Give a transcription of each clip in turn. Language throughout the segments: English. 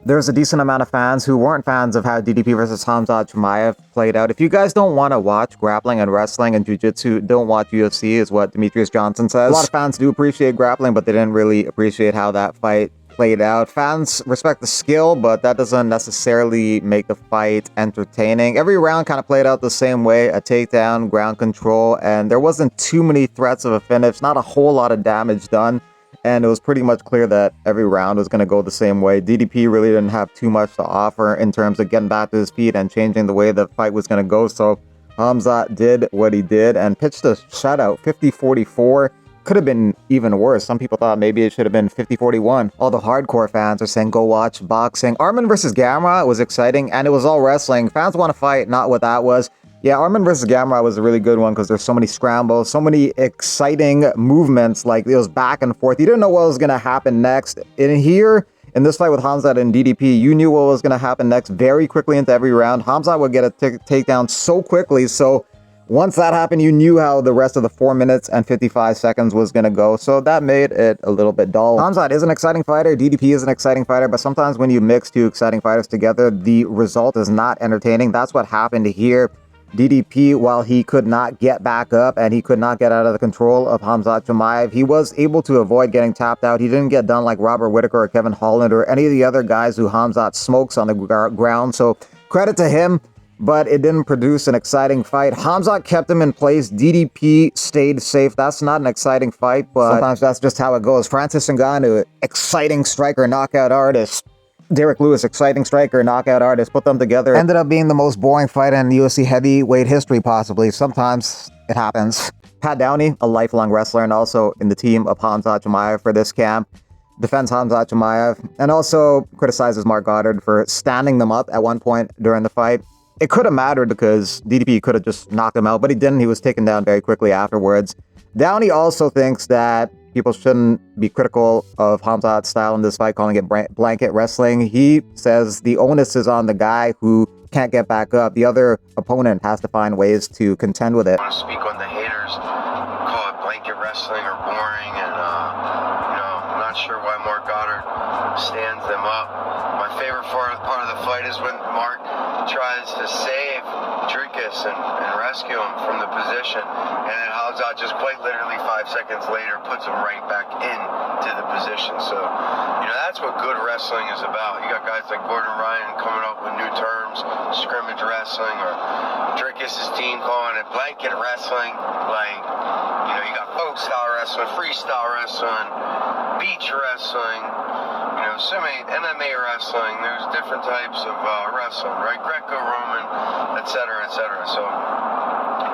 there's a decent amount of fans who weren't fans of how DDP versus Hamzat Chimaev played out. If you guys don't want to watch grappling and wrestling and jiu-jitsu, don't watch UFC, is what Demetrius Johnson says. A lot of fans do appreciate grappling, but they didn't really appreciate how that fight played out. Fans respect the skill, but that doesn't necessarily make the fight entertaining. Every round kind of played out the same way, a takedown, ground control, and there wasn't too many threats of a finish, not a whole lot of damage done. And it was pretty much clear that every round was going to go the same way. DDP really didn't have too much to offer in terms of getting back to his feet and changing the way the fight was going to go. So Hamzat did what he did and pitched a shutout, 50-44. Could have been even worse. Some people thought maybe it should have been 50-41. All the hardcore fans are saying, go watch boxing. Arman versus Gamrot was exciting, and it was all wrestling. Fans want to fight, not what that was. Yeah, Arman versus Gamrot was a really good one because there's so many scrambles, so many exciting movements, like it was back and forth. You didn't know what was going to happen next. In here, in this fight with Hamzat and DDP, you knew what was going to happen next very quickly into every round. Hamzat would get a takedown so quickly, so once that happened, you knew how the rest of the 4 minutes and 55 seconds was going to go, so that made it a little bit dull. Hamzat is an exciting fighter, DDP is an exciting fighter, but sometimes when you mix two exciting fighters together, the result is not entertaining. That's what happened here. DDP, while he could not get back up and he could not get out of the control of Hamzat Chimaev, he was able to avoid getting tapped out. He didn't get done like Robert Whittaker or Kevin Holland or any of the other guys who Hamzat smokes on the ground. So credit to him, but it didn't produce an exciting fight. Hamzat kept him in place. DDP stayed safe. That's not an exciting fight, but sometimes that's just how it goes. Francis Ngannou, exciting striker, knockout artist. Derek Lewis, exciting striker, knockout artist, put them together. Ended up being the most boring fight in UFC heavyweight history, possibly. Sometimes it happens. Pat Downey, a lifelong wrestler and also in the team of Hamzat Chimaev for this camp, defends Hamzat Chimaev and also criticizes Mark Goddard for standing them up at one point during the fight. It could have mattered because DDP could have just knocked him out, but he didn't. He was taken down very quickly afterwards. Downey also thinks that people shouldn't be critical of Hamzat's style in this fight, calling it blanket wrestling. He says the onus is on the guy who can't get back up. The other opponent has to find ways to contend with it. I want to speak on the haters, call it blanket wrestling or boring, and I'm not sure why Mark Goddard stands them up. My favorite part of the fight is when Mark tries to save Dricus and rescue him from the position, and then Hamzat just quite literally 5 seconds later puts him right back into the position. So, that's what good wrestling is about. You got guys like Gordon Ryan coming up with new terms, scrimmage wrestling, or Dricus' team calling it blanket wrestling. Like, you got folk style wrestling, freestyle wrestling, beach wrestling, so many MMA wrestling. There's different types of wrestling, right? Greco-Roman, etc., etc. So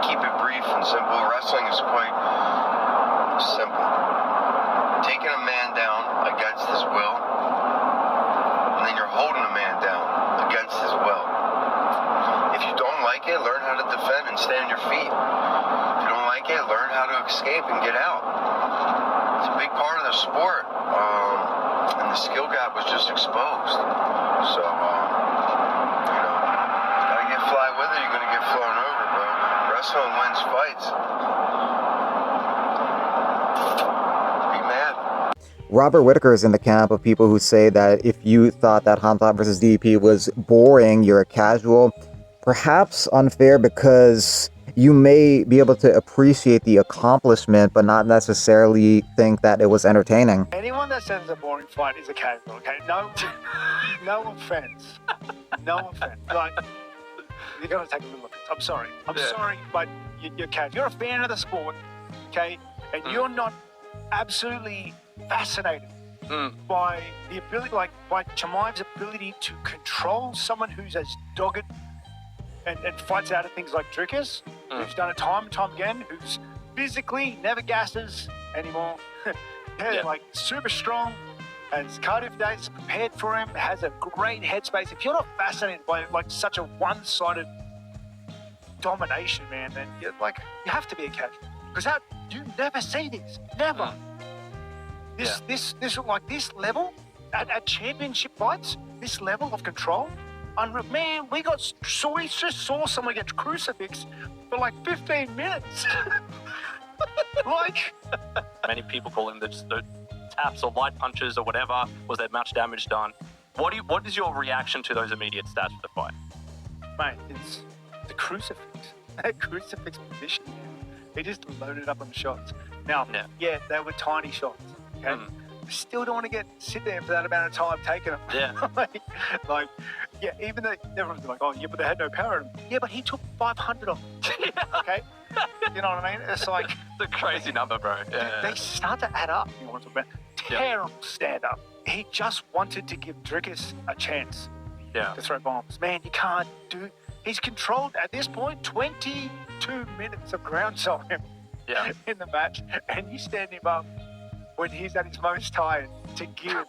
keep it brief and simple. Wrestling is quite simple. Taking a man down against his will, and then you're holding a man down against his will. If you don't like it, learn how to defend and stay on your feet. If you don't like it, learn how to escape and get out. It's a big part of the sport. And the skill gap was just exposed. So, you gotta get fly with it, you're gonna get flown over, bro. Wrestling wins fights. Be mad. Robert Whittaker is in the camp of people who say that if you thought that Hamzat versus DDP was boring, you're a casual. Perhaps unfair because you may be able to appreciate the accomplishment, but not necessarily think that it was entertaining. Anyone that says it's a boring fight is a casual, okay? No offense. No offense. Like, you're going to take a little offense. I'm sorry. I'm sorry, but you're casual. You're a fan of the sport, okay? And you're not absolutely fascinated by the ability, like, by Chimaev's ability to control someone who's as dogged and fights out of things like Dricus, who's done it time and time again, who's physically never gasses anymore, like super strong, has cardio days prepared for him, has a great headspace. If you're not fascinated by like such a one-sided domination, man, then you have to be a casual, because you never see this, never. This like this level at championship fights, this level of control. Man, we just saw someone get crucifixed for like 15 minutes. Many people call them the taps or light punches or whatever. Was there much damage done? What is your reaction to those immediate stats for the fight? Mate, it's the crucifix. That crucifix position. He just loaded up on shots. Now, yeah, they were tiny shots. Okay, still don't want to sit there for that amount of time taking them. Yeah. like, yeah, even though everyone's like, oh, yeah, but they had no power in them. Yeah, but he took 500 of them. Okay, you know what I mean? It's like it's a crazy number, bro. Yeah. They start to add up. You want to talk about terrible stand-up. He just wanted to give Drickus a chance to throw bombs. Man, you can't do. He's controlled at this point 22 minutes of ground zone in the match, and you stand him up when he's at his most tired to give.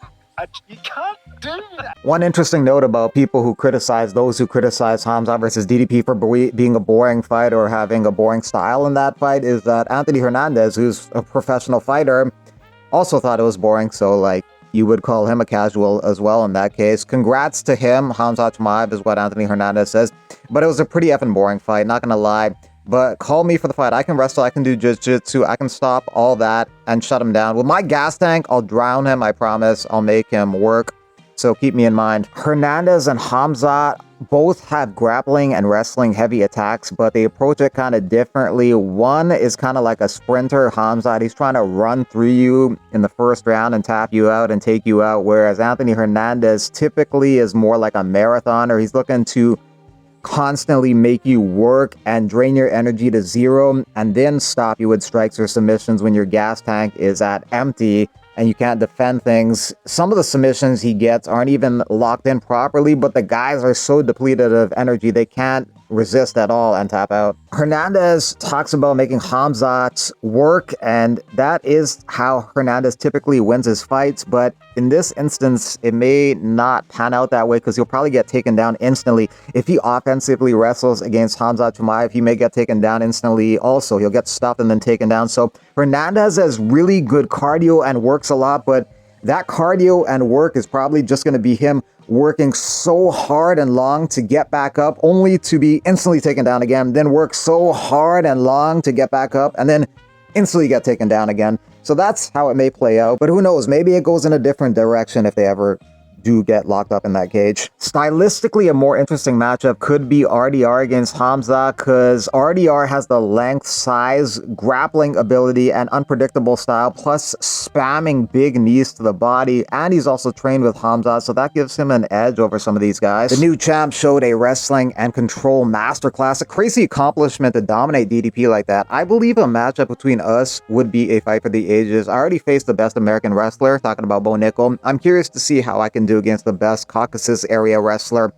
You can't do that. One interesting note about people who criticize Hamzat versus DDP for being a boring fight or having a boring style in that fight is that Anthony Hernandez, who's a professional fighter, also thought it was boring. So, like, you would call him a casual as well in that case. Congrats to him. Hamzat Chimaev is what Anthony Hernandez says. But it was a pretty effing boring fight, not gonna lie. But call me for the fight. I can wrestle, I can do jiu-jitsu, I can stop all that and shut him down. With my gas tank, I'll drown him, I promise. I'll make him work. So keep me in mind. Hernandez and Hamzat both have grappling and wrestling heavy attacks, but they approach it kind of differently. One is kind of like a sprinter. Hamzat, he's trying to run through you in the first round and tap you out and take you out, whereas Anthony Hernandez typically is more like a marathoner. He's looking to constantly make you work and drain your energy to zero and then stop you with strikes or submissions when your gas tank is at empty and you can't defend things. Some of the submissions he gets aren't even locked in properly, but the guys are so depleted of energy they can't resist at all and tap out. Hernandez talks about making Hamzat work, and that is how Hernandez typically wins his fights, but in this instance, it may not pan out that way because he'll probably get taken down instantly. If he offensively wrestles against Hamzat Chimaev, he may get taken down instantly also. He'll get stuffed and then taken down. So Hernandez has really good cardio and works a lot, but that cardio and work is probably just going to be him working so hard and long to get back up, only to be instantly taken down again, then work so hard and long to get back up, and then instantly get taken down again. So that's how it may play out, but who knows, maybe it goes in a different direction if they ever do get locked up in that cage. Stylistically, a more interesting matchup could be RDR against Hamzat, because RDR has the length, size, grappling ability, and unpredictable style, plus spamming big knees to the body, and he's also trained with Hamzat, so that gives him an edge over some of these guys. The new champ showed a wrestling and control masterclass, a crazy accomplishment to dominate DDP like that. I believe a matchup between us would be a fight for the ages. I already faced the best American wrestler, talking about Bo Nickel. I'm curious to see how I can do against the best Caucasus area wrestler.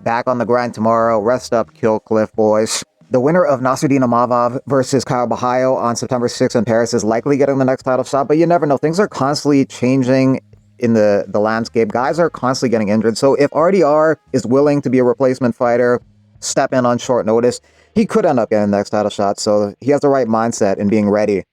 Back on the grind tomorrow. Rest up, Kill Cliff, boys. The winner of Nasruddin Imavov versus Kyle Bahayo on September 6th in Paris is likely getting the next title shot, but you never know. Things are constantly changing in the landscape. Guys are constantly getting injured. So if RDR is willing to be a replacement fighter, step in on short notice, he could end up getting the next title shot. So he has the right mindset in being ready.